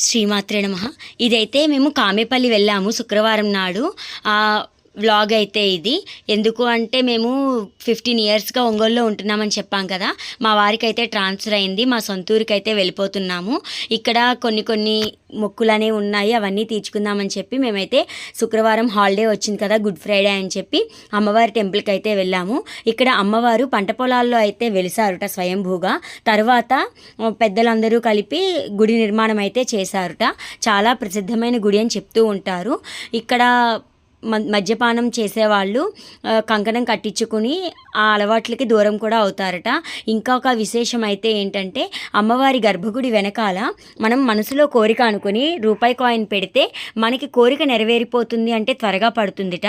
శ్రీమాత్రే నమః. ఇదైతే మేము కామేపల్లి వెళ్ళాము శుక్రవారం నాడు. వ్లాగ్ అయితే ఇది ఎందుకు అంటే మేము 15 ఇయర్స్గా ఒంగోలులో ఉంటున్నామని చెప్పాం కదా. మా వారికి అయితే ట్రాన్స్ఫర్ అయింది, మా సొంతూరికి అయితే వెళ్ళిపోతున్నాము. ఇక్కడ కొన్ని మొక్కులు అనేవి ఉన్నాయి, అవన్నీ తీర్చుకుందామని చెప్పి మేమైతే శుక్రవారం హాలిడే వచ్చింది కదా, గుడ్ ఫ్రైడే అని చెప్పి అమ్మవారి టెంపుల్కి అయితే వెళ్ళాము. ఇక్కడ అమ్మవారు పంట పొలాల్లో అయితే వెలిసారుట స్వయంభూగా. తర్వాత పెద్దలందరూ కలిపి గుడి నిర్మాణం అయితే చేశారుట. చాలా ప్రసిద్ధమైన గుడి అని చెప్తూ ఉంటారు. ఇక్కడ మద్యపానం చేసేవాళ్ళు కంకణం కట్టించుకుని ఆ అలవాట్లకి దూరం కూడా అవుతారట. ఇంకా ఒక విశేషం అయితే ఏంటంటే అమ్మవారి గర్భగుడి వెనకాల మనం మనసులో కోరిక అనుకుని రూపాయి కాయిన్ పెడితే మనకి కోరిక నెరవేరిపోతుంది అంటే త్వరగా పడుతుందిట.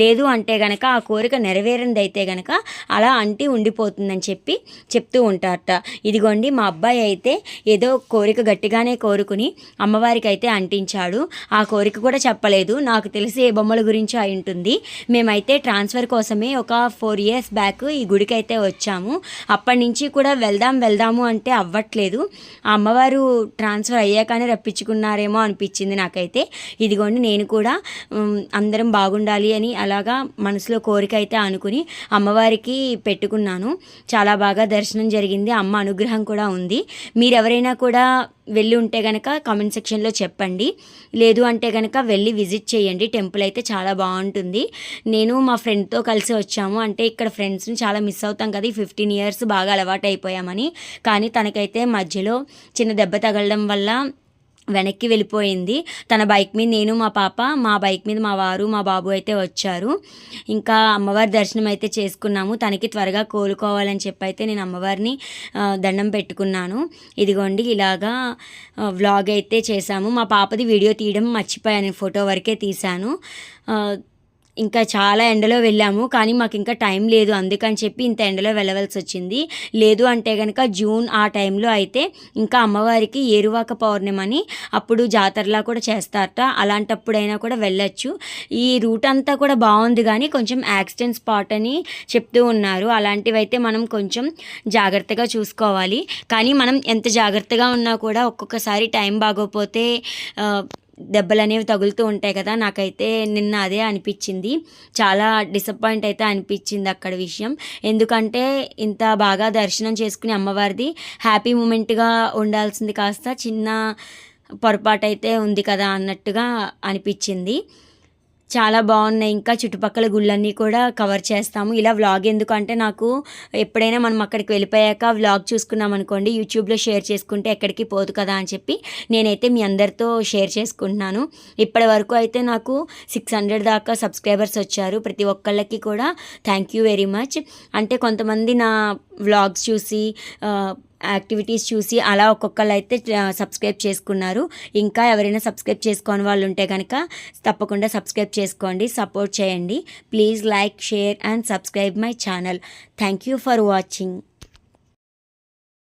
లేదు అంటే గనక ఆ కోరిక నెరవేరింది అయితే గనక అలా అంటి ఉండిపోతుందని చెప్పి చెప్తూ ఉంటారట. ఇదిగోండి మా అబ్బాయి అయితే ఏదో కోరిక గట్టిగానే కోరుకుని అమ్మవారికి అయితే అంటించాడు. ఆ కోరిక కూడా చెప్పలేదు, నాకు తెలిసి ఏ బొమ్మల గురించి అయి ఉంటుంది. మేమైతే ట్రాన్స్ఫర్ కోసమే ఒక 4 ఇయర్స్ బ్యాక్ ఈ గుడికి అయితే వచ్చాము. అప్పటి నుంచి కూడా వెళ్దాము అంటే అవ్వట్లేదు. ఆ అమ్మవారు ట్రాన్స్ఫర్ అయ్యాకనే రప్పించుకున్నారేమో అనిపించింది నాకైతే. ఇదిగోండి నేను కూడా అందరం బాగుండాలి అని అలాగా మనసులో కోరిక అయితే అనుకుని అమ్మవారికి పెట్టుకున్నాను. చాలా బాగా దర్శనం జరిగింది, అమ్మ అనుగ్రహం కూడా ఉంది. మీరెవరైనా కూడా వెళ్ళి ఉంటే కనుక కామెంట్ సెక్షన్లో చెప్పండి. లేదు అంటే కనుక వెళ్ళి విజిట్ చేయండి. టెంపుల్ అయితే చాలా బాగుంటుంది. నేను మా ఫ్రెండ్తో కలిసి వచ్చాము. అంటే ఇక్కడ ఫ్రెండ్స్ని చాలా మిస్ అవుతాం కదా, ఈ 15 ఇయర్స్ బాగా అలవాటు అయిపోయామని. కానీ తనకైతే మధ్యలో చిన్న దెబ్బ తగలడం వల్ల వెనక్కి వెళ్ళిపోయింది. తన బైక్ మీద నేను, మా పాప, మా బైక్ మీద మా వారు, మా బాబు అయితే వచ్చారు. ఇంకా అమ్మవారి దర్శనం అయితే చేసుకున్నాము. తనకి త్వరగా కోలుకోవాలని చెప్పి అయితే నేను అమ్మవారిని దండం పెట్టుకున్నాను. ఇదిగోండి ఇలాగా వ్లాగ్ అయితే చేశాము. మా పాపది వీడియో తీయడం మర్చిపోయాను, ఫోటో వరకే తీశాను. ఇంకా చాలా ఎండలో వెళ్ళాము, కానీ మాకు ఇంకా టైం లేదు, అందుకని చెప్పి ఇంత ఎండలో వెళ్ళవలసి వచ్చింది. లేదు అంటే కనుక జూన్ ఆ టైంలో అయితే ఇంకా అమ్మవారికి ఏరువాక పౌర్ణమని అప్పుడు జాతరలా కూడా చేస్తారట. అలాంటప్పుడైనా కూడా వెళ్ళొచ్చు. ఈ రూట్ అంతా కూడా బాగుంది, కానీ కొంచెం యాక్సిడెంట్ స్పాట్ అని చెప్తూ ఉన్నారు. అలాంటివి అయితే మనం కొంచెం జాగ్రత్తగా చూసుకోవాలి. కానీ మనం ఎంత జాగ్రత్తగా ఉన్నా కూడా ఒక్కొక్కసారి టైం బాగోపోతే దెబ్బలు అనేవి తగులుతూ ఉంటాయి కదా. నాకైతే నిన్న అదే అనిపించింది, చాలా డిసప్పాయింట్ అయితే అనిపించింది అక్కడ విషయం. ఎందుకంటే ఇంత బాగా దర్శనం చేసుకుని అమ్మవారిది హ్యాపీ మూమెంట్గా ఉండాల్సింది కాస్త చిన్న పొరపాటు అయితే ఉంది కదా అన్నట్టుగా అనిపించింది. చాలా బాగున్నాయి. ఇంకా చుట్టుపక్కల గుళ్ళన్నీ కూడా కవర్ చేస్తాము. ఇలా వ్లాగ్ ఎందుకంటే నాకు ఎప్పుడైనా మనం అక్కడికి వెళ్ళిపోయాక వ్లాగ్ చూసుకున్నాం అనుకోండి, యూట్యూబ్లో షేర్ చేసుకుంటే ఎక్కడికి పోదు కదా అని చెప్పి నేనైతే మీ అందరితో షేర్ చేసుకుంటున్నాను. ఇప్పటి వరకు అయితే నాకు 600 దాకా సబ్స్క్రైబర్స్ వచ్చారు. ప్రతి ఒక్కళ్ళకి కూడా థ్యాంక్ యూ వెరీ మచ్. అంటే కొంతమంది నా వ్లాగ్స్ చూసి యాక్టివిటీస్ చూసి అలా ఒక్కొక్కళ్ళు అయితే సబ్స్క్రైబ్ చేసుకున్నారు. ఇంకా ఎవరైనా సబ్స్క్రైబ్ చేసుకోని వాళ్ళు ఉంటే కనుక తప్పకుండా సబ్స్క్రైబ్ చేసుకోండి, సపోర్ట్ చేయండి. Please like, share and subscribe my channel. Thank you for watching.